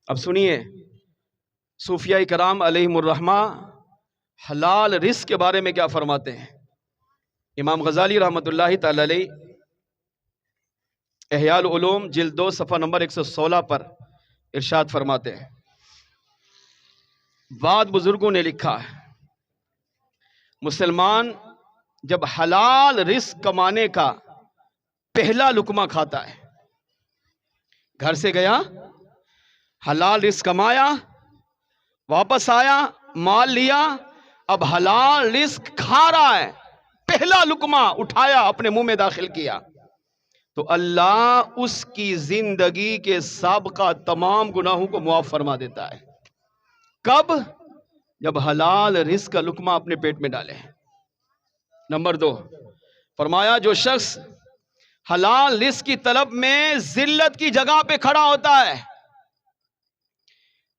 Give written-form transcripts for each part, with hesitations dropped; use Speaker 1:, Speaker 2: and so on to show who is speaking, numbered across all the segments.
Speaker 1: اب سنیے صوفیاء کرام علیہم الرحمہ حلال رزق کے بارے میں کیا فرماتے ہیں۔ امام غزالی رحمۃ اللہ تعالی علیہ احیاء العلوم جلد 2 صفحہ نمبر 116 پر ارشاد فرماتے ہیں، بعد بزرگوں نے لکھا ہے مسلمان جب حلال رزق کمانے کا پہلا لقمہ کھاتا ہے، گھر سے گیا حلال رزق کمایا، واپس آیا مال لیا، اب حلال رزق کھا رہا ہے، پہلا لقمہ اٹھایا اپنے منہ میں داخل کیا تو اللہ اس کی زندگی کے سابقہ تمام گناہوں کو معاف فرما دیتا ہے۔ کب؟ جب حلال رزق کا لقمہ اپنے پیٹ میں ڈالے۔ نمبر 2 فرمایا جو شخص حلال رزق کی طلب میں ذلت کی جگہ پہ کھڑا ہوتا ہے،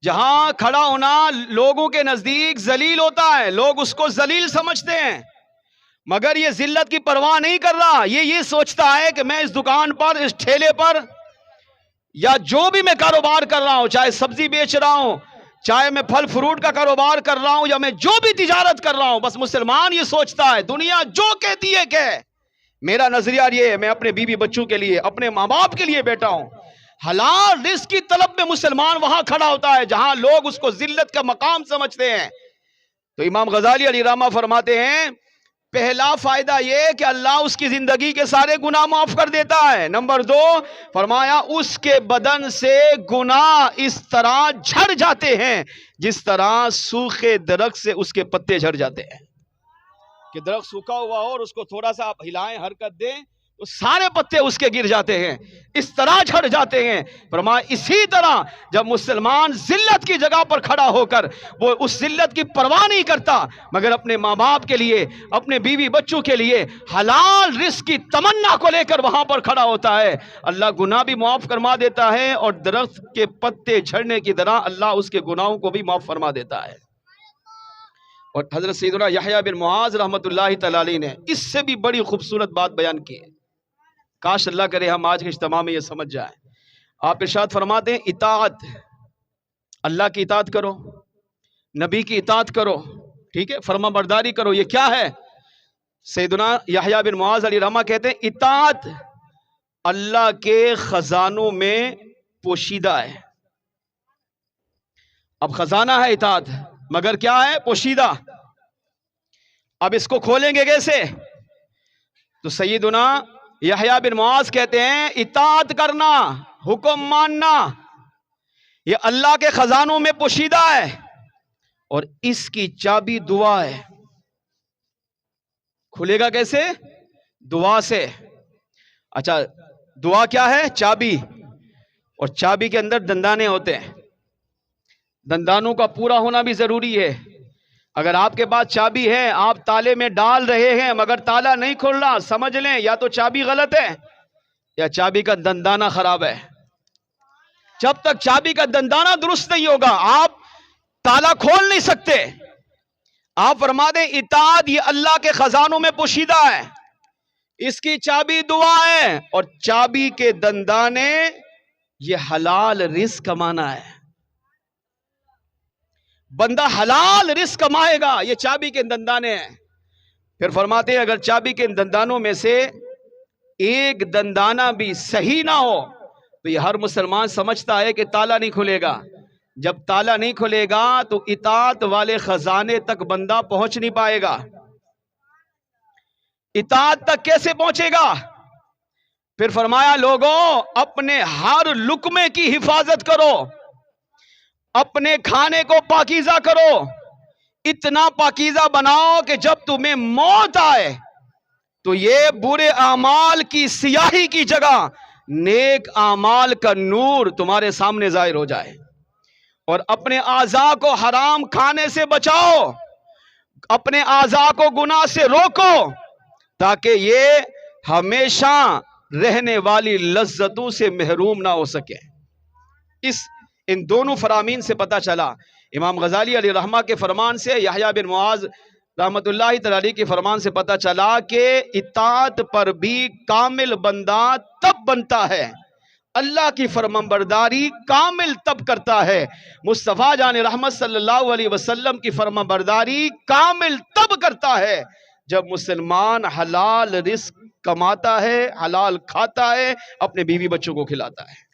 Speaker 1: جہاں کھڑا ہونا لوگوں کے نزدیک ذلیل ہوتا ہے، لوگ اس کو ذلیل سمجھتے ہیں، مگر یہ ذلت کی پرواہ نہیں کر رہا، یہ سوچتا ہے کہ میں اس دکان پر، اس ٹھیلے پر، یا جو بھی میں کاروبار کر رہا ہوں، چاہے سبزی بیچ رہا ہوں، چاہے میں پھل فروٹ کا کاروبار کر رہا ہوں، یا میں جو بھی تجارت کر رہا ہوں، بس مسلمان یہ سوچتا ہے دنیا جو کہتی ہے کہ میرا نظریہ یہ ہے، میں اپنے بیوی بچوں کے لیے، اپنے ماں باپ کے لیے بیٹا ہوں۔ حلال رزق کی طلب میں مسلمان وہاں کھڑا ہوتا ہے جہاں لوگ اس کو ذلت کا مقام سمجھتے ہیں۔ تو امام غزالی علیہ رحمہ فرماتے ہیں پہلا فائدہ یہ کہ اللہ اس کی زندگی کے سارے گناہ معاف کر دیتا ہے۔ نمبر 2 فرمایا اس کے بدن سے گناہ اس طرح جھڑ جاتے ہیں جس طرح سوکھے درخت سے اس کے پتے جھڑ جاتے ہیں، کہ درخت سوکھا ہوا ہو اور اس کو تھوڑا سا آپ ہلائیں، حرکت دیں تو سارے پتے اس کے گر جاتے ہیں، اس طرح جھڑ جاتے ہیں۔ فرمایا اسی طرح جب مسلمان ذلت کی جگہ پر کھڑا ہو کر وہ اس ذلت کی پرواہ نہیں کرتا مگر اپنے ماں باپ کے لیے، اپنے بیوی بچوں کے لیے حلال رزق کی تمنا کو لے کر وہاں پر کھڑا ہوتا ہے، اللہ گناہ بھی معاف فرما دیتا ہے اور درخت کے پتے جھڑنے کی طرح اللہ اس کے گناہوں کو بھی معاف فرما دیتا ہے۔ اور حضرت سیدنا یحییٰ بن معاذ رحمۃ اللہ تعالی علیہ نے اس سے بھی بڑی خوبصورت بات بیان کی ہے، کاش اللہ کرے ہم آج کے اجتماع میں یہ سمجھ جائیں۔ آپ ارشاد فرماتے ہیں اطاعت، اللہ کی اطاعت کرو، نبی کی اطاعت کرو، ٹھیک ہے، فرما برداری کرو، یہ کیا ہے؟ سیدنا یحییٰ بن معاذ علیہ رحمہ کہتے ہیں اطاعت اللہ کے خزانوں میں پوشیدہ ہے۔ اب خزانہ ہے اطاعت، مگر کیا ہے؟ پوشیدہ۔ اب اس کو کھولیں گے کیسے؟ تو سیدنا یحییٰ بن معاذ کہتے ہیں اطاعت کرنا، حکم ماننا، یہ اللہ کے خزانوں میں پوشیدہ ہے اور اس کی چابی دعا ہے۔ کھلے گا کیسے؟ دعا سے۔ اچھا دعا کیا ہے؟ چابی، اور چابی کے اندر دندانے ہوتے ہیں، دندانوں کا پورا ہونا بھی ضروری ہے۔ اگر آپ کے پاس چابی ہے، آپ تالے میں ڈال رہے ہیں مگر تالا نہیں کھل رہا، سمجھ لیں یا تو چابی غلط ہے یا چابی کا دندانہ خراب ہے۔ جب تک چابی کا دندانہ درست نہیں ہوگا آپ تالا کھول نہیں سکتے۔ آپ فرما دیں اطاعت یہ اللہ کے خزانوں میں پوشیدہ ہے، اس کی چابی دعا ہے اور چابی کے دندانے یہ حلال رزق کمانا ہے۔ بندہ حلال رزق کمائے گا، یہ چابی کے دندانے ہیں۔ پھر فرماتے ہیں اگر چابی کے دندانوں میں سے ایک دندانہ بھی صحیح نہ ہو تو یہ ہر مسلمان سمجھتا ہے کہ تالا نہیں کھلے گا۔ جب تالا نہیں کھلے گا تو اطاعت والے خزانے تک بندہ پہنچ نہیں پائے گا۔ اطاعت تک کیسے پہنچے گا؟ پھر فرمایا لوگوں اپنے ہر لقمے کی حفاظت کرو، اپنے کھانے کو پاکیزہ کرو، اتنا پاکیزہ بناؤ کہ جب تمہیں موت آئے تو یہ برے اعمال کی سیاہی کی جگہ نیک اعمال کا نور تمہارے سامنے ظاہر ہو جائے۔ اور اپنے اعضاء کو حرام کھانے سے بچاؤ، اپنے اعضاء کو گناہ سے روکو تاکہ یہ ہمیشہ رہنے والی لذتوں سے محروم نہ ہو سکے۔ ان دونوں فرامین سے پتہ چلا، امام غزالی علیہ رحمہ کے فرمان سے، یحییٰ بن معاذ رحمت اللہ تعالی کے فرمان سے پتہ چلا کہ اطاعت پر بھی کامل بندہ تب بنتا ہے اللہ کی فرمانبرداری کامل تب کرتا ہے، مصطفیٰ جان رحمت صلی اللہ علیہ وسلم کی فرمانبرداری کامل تب کرتا ہے جب مسلمان حلال رزق کماتا ہے، حلال کھاتا ہے، اپنے بیوی بچوں کو کھلاتا ہے۔